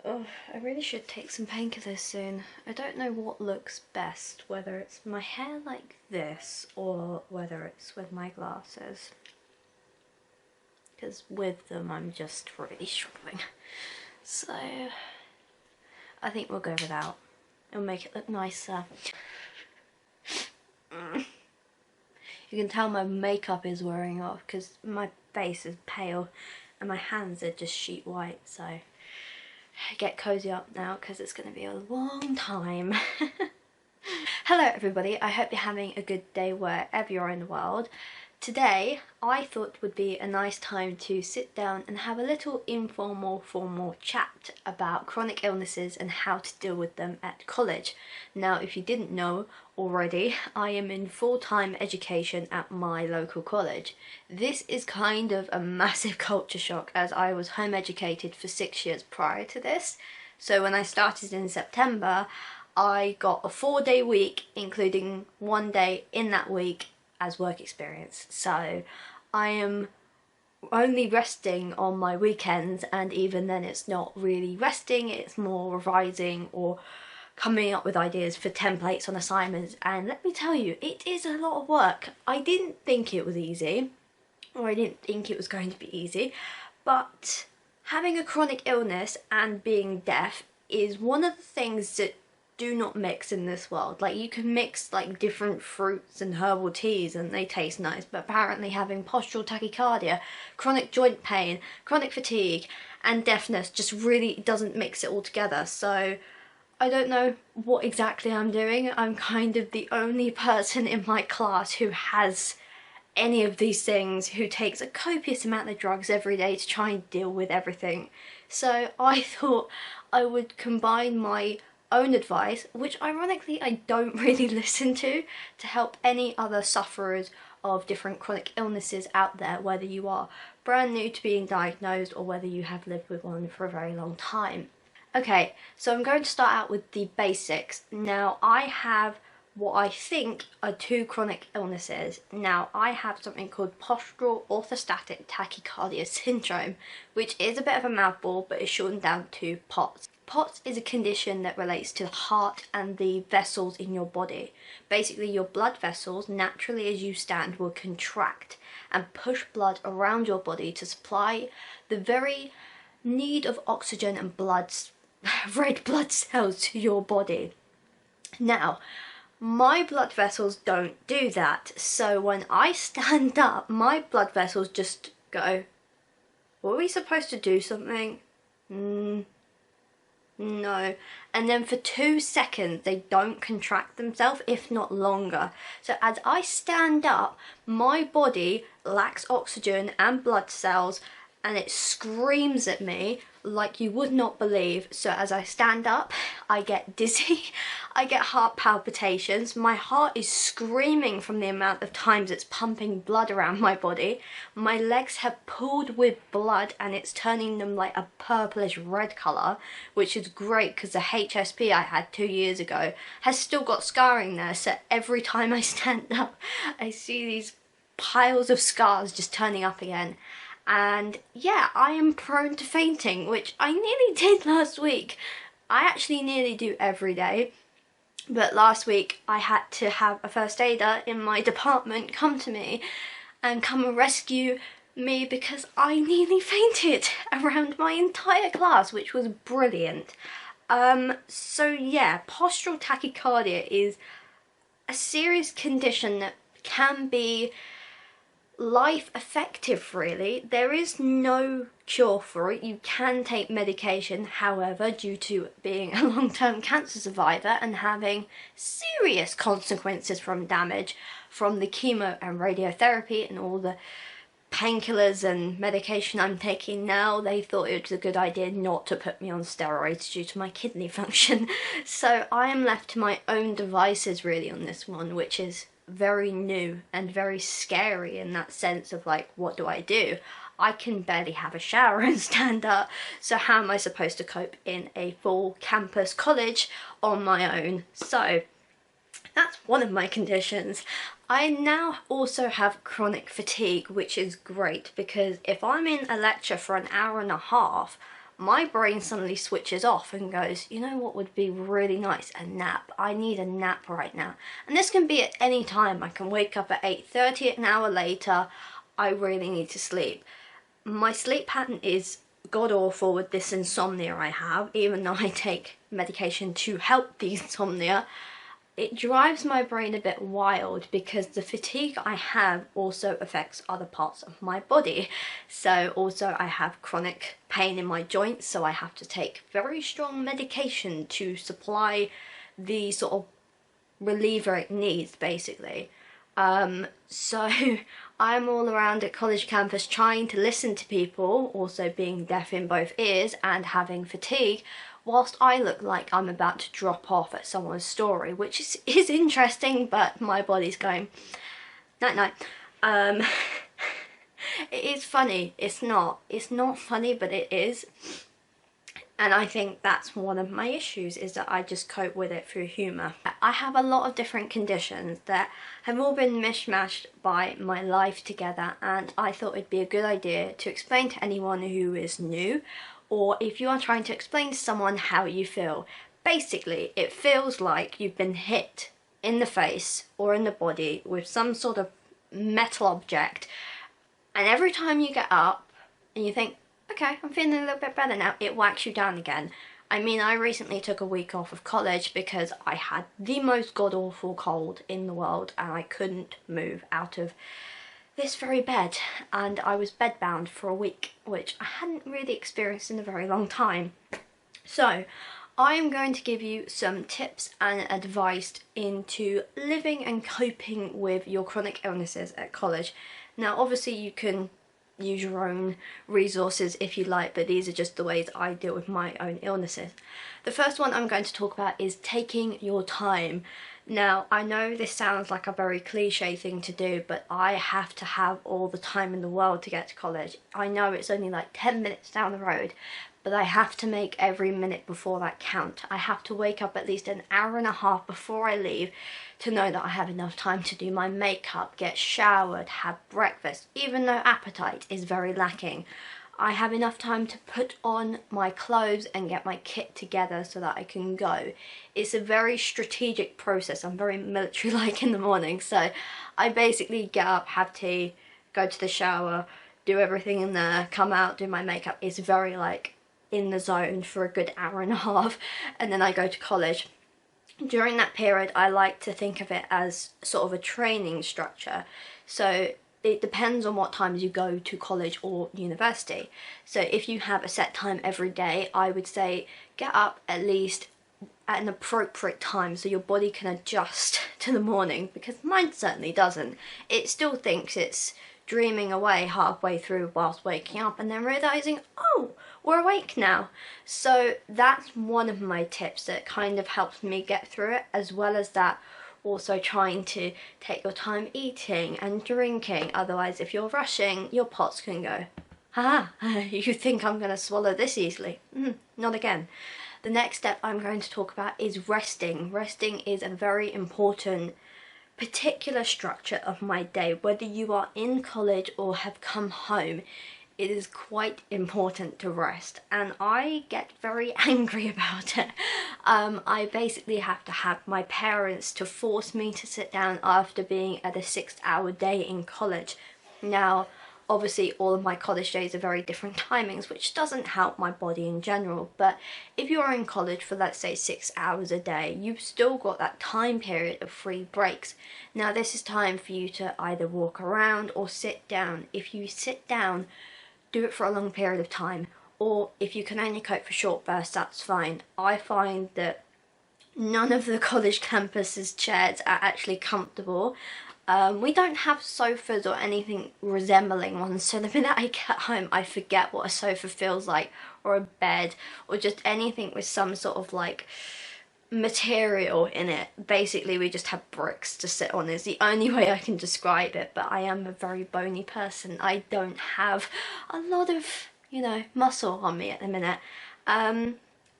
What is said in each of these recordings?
Oh, I really should take some painkillers soon. I don't know what looks best, whether it's my hair like this or whether it's with my glasses. Because with them I'm just really struggling. So I think we'll go without. It'll make it look nicer. You can tell my makeup is wearing off because my face is pale and my hands are just sheet white, so get cozy up now because it's going to be a long time. Hello everybody, I hope you're having a good day wherever you're in the world. Today I thought would be a nice time to sit down and have a little informal, formal chat about chronic illnesses and how to deal with them at college. Now, if you didn't know already, I am in full-time education at my local college. This is kind of a massive culture shock as I was home educated for 6 years prior to this. So when I started in September, I got a 4-day week, including 1 day in that week as work experience. So I am only resting on my weekends, and even then it's not really resting, it's more revising or coming up with ideas for templates on assignments. And let me tell you, it is a lot of work. I didn't think it was easy, or I didn't think it was going to be easy, but having a chronic illness and being deaf is one of the things that do not mix in this world. Like, you can mix like different fruits and herbal teas and they taste nice, but apparently having postural tachycardia, chronic joint pain, chronic fatigue and deafness just really doesn't mix it all together. So I don't know what exactly I'm doing. I'm kind of the only person in my class who has any of these things, who takes a copious amount of drugs every day to try and deal with everything. So I thought I would combine my own advice, which ironically I don't really listen to help any other sufferers of different chronic illnesses out there, whether you are brand new to being diagnosed or whether you have lived with one for a very long time. Okay, so I'm going to start out with the basics. Now, I have what I think are 2 chronic illnesses. Now, I have something called postural orthostatic tachycardia syndrome, which is a bit of a mouthful, but is shortened down to POTS. POTS is a condition that relates to the heart and the vessels in your body. Basically, your blood vessels, naturally as you stand, will contract and push blood around your body to supply the very need of oxygen and red blood cells to your body. Now, my blood vessels don't do that, so when I stand up, my blood vessels just go, were we supposed to do something? No. And then for 2 seconds they don't contract themselves, if not longer. So as I stand up, my body lacks oxygen and blood cells and it screams at me like you would not believe. So as I stand up, I get dizzy, I get heart palpitations, my heart is screaming from the amount of times it's pumping blood around my body. My legs have pooled with blood and it's turning them like a purplish red colour, which is great because the HSP I had 2 years ago has still got scarring there, so every time I stand up I see these piles of scars just turning up again. And yeah, I am prone to fainting, which I nearly did last week. I actually nearly do every day, but last week I had to have a first aider in my department come to me and come and rescue me because I nearly fainted around my entire class, which was brilliant. So yeah, postural tachycardia is a serious condition that can be life effective, really. There is no cure for it. You can take medication, however, due to being a long-term cancer survivor and having serious consequences from damage from the chemo and radiotherapy and all the painkillers and medication I'm taking now, they thought it was a good idea not to put me on steroids due to my kidney function. So I am left to my own devices really on this one, which is very new and very scary in that sense of like, what do I do? I can barely have a shower and stand up, so how am I supposed to cope in a full campus college on my own? So that's one of my conditions. I now also have chronic fatigue, which is great because if I'm in a lecture for an hour and a half, my brain suddenly switches off and goes, you know what would be really nice? A nap. I need a nap right now. And this can be at any time. I can wake up at 8:30, an hour later, I really need to sleep. My sleep pattern is god awful with this insomnia I have, even though I take medication to help the insomnia. It drives my brain a bit wild because the fatigue I have also affects other parts of my body. So also I have chronic pain in my joints, so I have to take very strong medication to supply the sort of reliever it needs, basically. So I'm all around at college campus trying to listen to people, also being deaf in both ears and having fatigue, whilst I look like I'm about to drop off at someone's story, which is interesting, but my body's going, night night. It is funny. It's not funny, but it is. And I think that's one of my issues, is that I just cope with it through humour. I have a lot of different conditions that have all been mishmashed by my life together, and I thought it'd be a good idea to explain to anyone who is new, or if you are trying to explain to someone how you feel. Basically, it feels like you've been hit in the face or in the body with some sort of metal object, and every time you get up and you think, okay, I'm feeling a little bit better now, it whacks you down again. I mean, I recently took a week off of college because I had the most god-awful cold in the world and I couldn't move out of this very bed, and I was bedbound for a week, which I hadn't really experienced in a very long time. So I am going to give you some tips and advice into living and coping with your chronic illnesses at college. Now obviously you can use your own resources if you like, but these are just the ways I deal with my own illnesses. The first one I'm going to talk about is taking your time. Now I know this sounds like a very cliche thing to do, but I have to have all the time in the world to get to college. I know it's only like 10 minutes down the road, but I have to make every minute before that count. I have to wake up at least an hour and a half before I leave to know that I have enough time to do my makeup, get showered, have breakfast. Even though appetite is very lacking, I have enough time to put on my clothes and get my kit together so that I can go. It's a very strategic process. I'm very military-like in the morning, so I basically get up, have tea, go to the shower, do everything in there, come out, do my makeup. It's very like in the zone for a good hour and a half, and then I go to college. During that period I like to think of it as sort of a training structure, so it depends on what times you go to college or university. So if you have a set time every day, I would say get up at least at an appropriate time so your body can adjust to the morning, because mine certainly doesn't. It still thinks it's dreaming away halfway through whilst waking up and then realising, oh, we're awake now. So that's one of my tips that kind of helps me get through it, as well as that also trying to take your time eating and drinking. Otherwise, if you're rushing, your pots can go, haha, you think I'm going to swallow this easily? Not again. The next step I'm going to talk about is resting. Resting is a very important particular structure of my day. Whether you are in college or have come home, it is quite important to rest, and I get very angry about it. I basically have to have my parents to force me to sit down after being at a 6-hour day in college. Now obviously all of my college days are very different timings, which doesn't help my body in general, but if you are in college for, let's say, 6 hours a day, you've still got that time period of free breaks. Now this is time for you to either walk around or sit down. If you sit down, do it for a long period of time, or if you can only cope for short bursts, that's fine. I find that none of the college campuses chairs are actually comfortable. We don't have sofas or anything resembling one, so the minute I get home I forget what a sofa feels like, or a bed, or just anything with some sort of like material in it. Basically we just have bricks to sit on is the only way I can describe it, but I am a very bony person. I don't have a lot of, you know, muscle on me at the minute.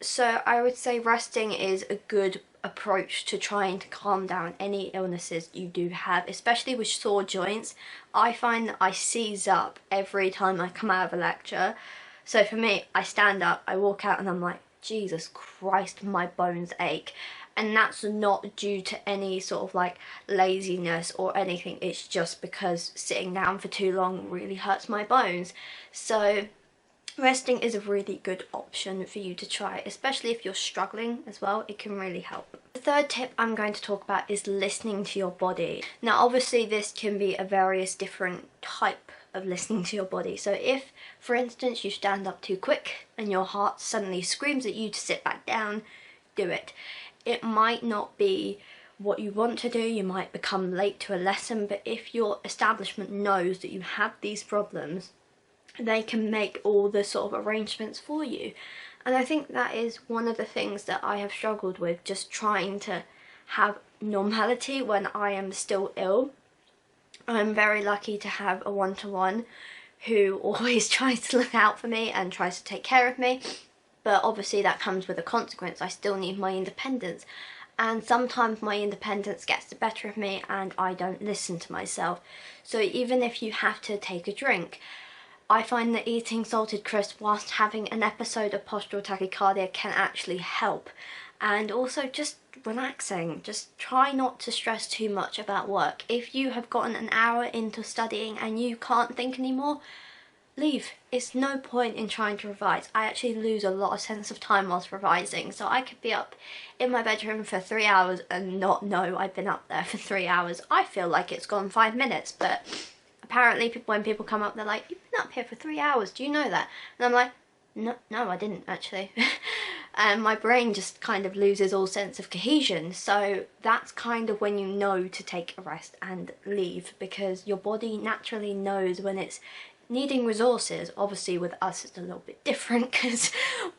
So I would say resting is a good approach to trying to calm down any illnesses you do have, especially with sore joints. I find that I seize up every time I come out of a lecture. So for me, I stand up, I walk out, and I'm like, Jesus Christ, my bones ache. And that's not due to any sort of like laziness or anything, it's just because sitting down for too long really hurts my bones. So resting is a really good option for you to try, especially if you're struggling as well. It can really help. The third tip I'm going to talk about is listening to your body. Now obviously this can be a various different type of listening to your body. So if, for instance, you stand up too quick and your heart suddenly screams at you to sit back down, do it. It might not be what you want to do, you might become late to a lesson, but if your establishment knows that you have these problems, they can make all the sort of arrangements for you. And I think that is one of the things that I have struggled with, just trying to have normality when I am still ill. I'm very lucky to have a one-to-one who always tries to look out for me and tries to take care of me, but obviously that comes with a consequence. I still need my independence, and sometimes my independence gets the better of me and I don't listen to myself. So even if you have to take a drink, I find that eating salted crisps whilst having an episode of postural tachycardia can actually help. And also just relaxing, just try not to stress too much about work. If you have gotten an hour into studying and you can't think anymore, leave. It's no point in trying to revise. I actually lose a lot of sense of time whilst revising, so I could be up in my bedroom for 3 hours and not know I've been up there for 3 hours. I feel like it's gone 5 minutes, but apparently when people come up, they're like, you've been up here for 3 hours, do you know that? And I'm like, no, I didn't actually. And my brain just kind of loses all sense of cohesion. So that's kind of when you know to take a rest and leave, because your body naturally knows when it's needing resources. Obviously with us it's a little bit different because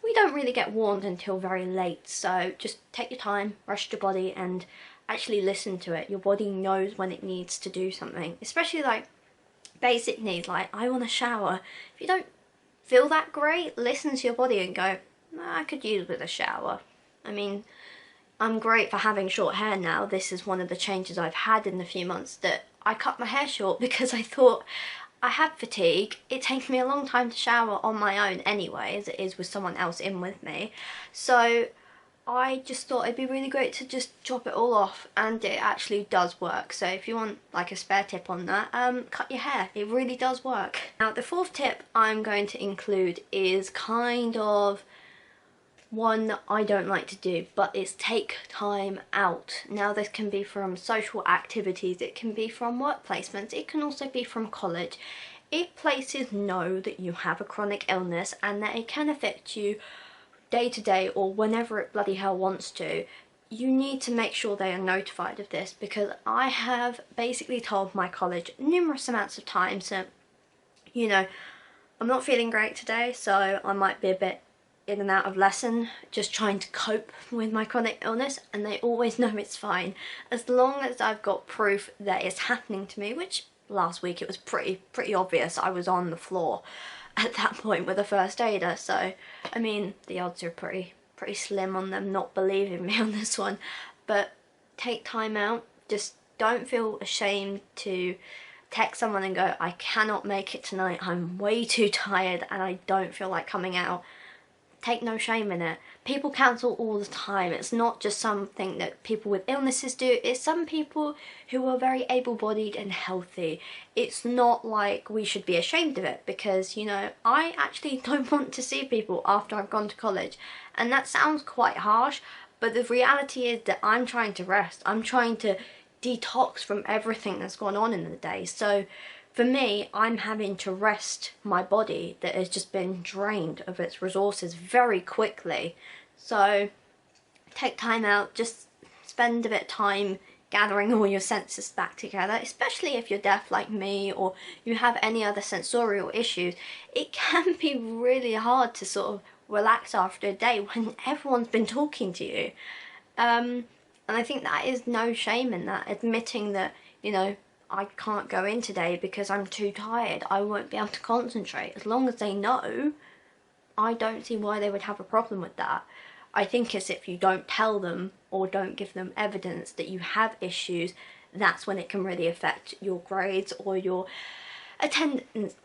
we don't really get warned until very late. So just take your time, rest your body, and actually listen to it. Your body knows when it needs to do something, especially like basic needs, like I want a shower. If you don't feel that great, listen to your body and go, I could use with a shower. I mean, I'm great for having short hair now. This is one of the changes I've had in the few months, that I cut my hair short because I thought I had fatigue. It takes me a long time to shower on my own anyway, as it is with someone else in with me. So I just thought it'd be really great to just chop it all off, and it actually does work. So if you want like a spare tip on that, cut your hair. It really does work. Now the fourth tip I'm going to include is kind of one that I don't like to do, but it's take time out. Now this can be from social activities, it can be from work placements, it can also be from college. If places know that you have a chronic illness and that it can affect you day to day or whenever it bloody hell wants to, you need to make sure they are notified of this, because I have basically told my college numerous amounts of times that, you know, I'm not feeling great today, so I might be a bit in and out of lesson, just trying to cope with my chronic illness, and they always know it's fine. As long as I've got proof that it's happening to me, which last week it was pretty obvious. I was on the floor at that point with a first aider, so I mean the odds are pretty slim on them not believing me on this one. But take time out. Just don't feel ashamed to text someone and go, I cannot make it tonight, I'm way too tired and I don't feel like coming out. Take no shame in it. People cancel all the time. It's not just something that people with illnesses do, it's some people who are very able-bodied and healthy. It's not like we should be ashamed of it, because, you know, I actually don't want to see people after I've gone to college. And that sounds quite harsh, but the reality is that I'm trying to rest. I'm trying to detox from everything that's gone on in the day. So for me, I'm having to rest my body that has just been drained of its resources very quickly. So take time out, just spend a bit of time gathering all your senses back together, especially if you're deaf like me or you have any other sensorial issues. It can be really hard to sort of relax after a day when everyone's been talking to you. And I think that is no shame in that, admitting that, you know, I can't go in today because I'm too tired, I won't be able to concentrate. As long as they know, I don't see why they would have a problem with that. I think it's if you don't tell them or don't give them evidence that you have issues, that's when it can really affect your grades or your attendance,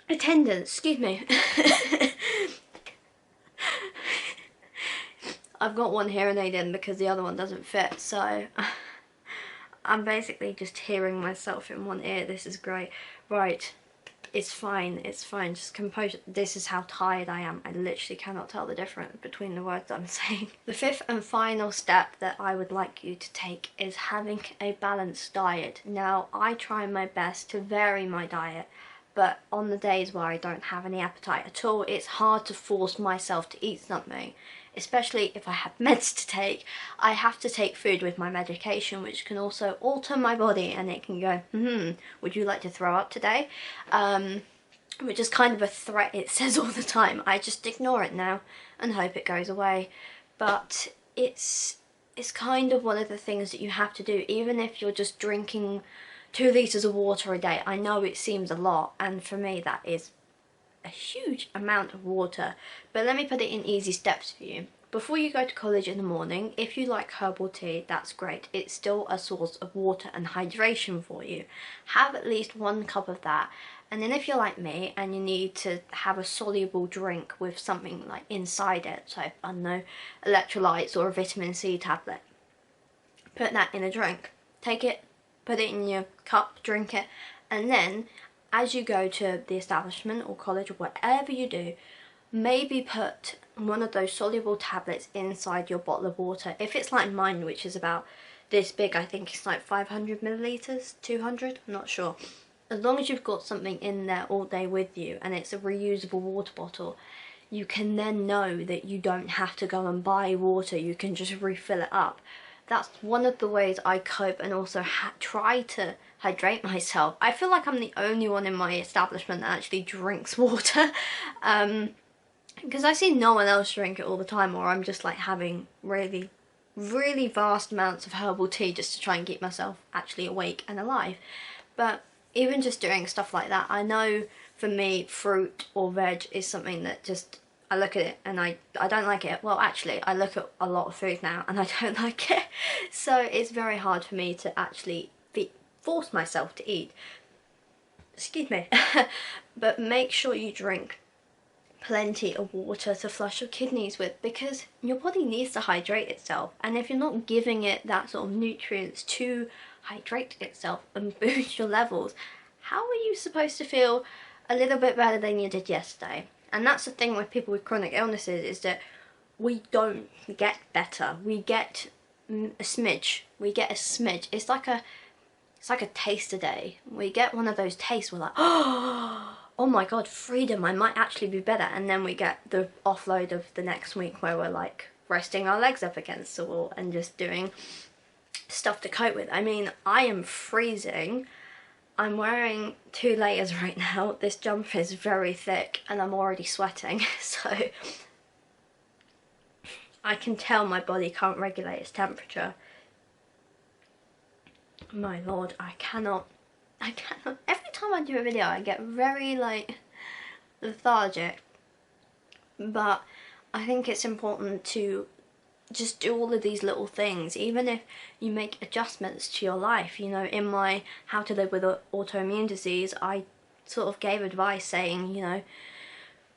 excuse me. I've got one hearing aid in because the other one doesn't fit, so I'm basically just hearing myself in one ear. This is great. Right, it's fine, just compose. This is how tired I am. I literally cannot tell the difference between the words I'm saying. The fifth and final step that I would like you to take is having a balanced diet. Now, I try my best to vary my diet, but on the days where I don't have any appetite at all, it's hard to force myself to eat something. Especially if I have meds to take, I have to take food with my medication, which can also alter my body, and it can go, would you like to throw up today? Which is kind of a threat it says all the time. I just ignore it now and hope it goes away. But it's kind of one of the things that you have to do, even if you're just drinking 2 litres of water a day. I know it seems a lot, and for me that is a huge amount of water, but let me put it in easy steps for you. Before you go to college in the morning, if you like herbal tea, that's great. It's still a source of water and hydration for you. Have at least 1 cup of that, and then if you're like me and you need to have a soluble drink with something like inside it, so I don't know, electrolytes or a vitamin C tablet, put that in a drink. Take it, put it in your cup, drink it, and then as you go to the establishment or college or whatever you do, maybe put one of those soluble tablets inside your bottle of water. If it's like mine, which is about this big, I think it's like 500 milliliters, 200, I'm not sure. As long as you've got something in there all day with you and it's a reusable water bottle, you can then know that you don't have to go and buy water, you can just refill it up. That's one of the ways I cope and also try to hydrate myself. I feel like I'm the only one in my establishment that actually drinks water, because I see no one else drink it all the time, or I'm just like having really vast amounts of herbal tea just to try and keep myself actually awake and alive. But even just doing stuff like that, I know for me fruit or veg is something that just, I look at it and I don't like it. Well, actually, I look at a lot of food now and I don't like it. So it's very hard for me to actually force myself to eat. Excuse me. But make sure you drink plenty of water to flush your kidneys with, because your body needs to hydrate itself. And if you're not giving it that sort of nutrients to hydrate itself and boost your levels, how are you supposed to feel a little bit better than you did yesterday? And that's the thing with people with chronic illnesses, is that we don't get better. We get a smidge. We get a smidge. It's like a taste a day. We get one of those tastes, we're like, oh my god, freedom, I might actually be better. And then we get the offload of the next week where we're like resting our legs up against the wall and just doing stuff to cope with. I mean, I am freezing. I'm wearing 2 layers right now. This jumper is very thick and I'm already sweating, so I can tell my body can't regulate its temperature. My lord, I cannot. Every time I do a video I get very like lethargic, but I think it's important to just do all of these little things, even if you make adjustments to your life. You know, in my How to Live with Autoimmune Disease, I sort of gave advice saying, you know,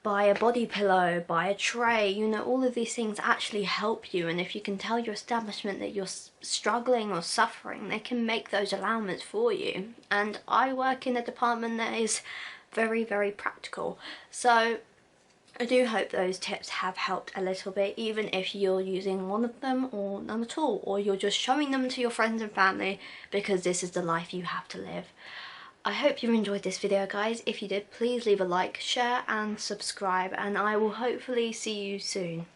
buy a body pillow, buy a tray, you know, all of these things actually help you. And if you can tell your establishment that you're struggling or suffering, they can make those allowance for you. And I work in a department that is very practical, so I do hope those tips have helped a little bit, even if you're using one of them or none at all, or you're just showing them to your friends and family because this is the life you have to live. I hope you enjoyed this video, guys. If you did, please leave a like, share and subscribe, and I will hopefully see you soon.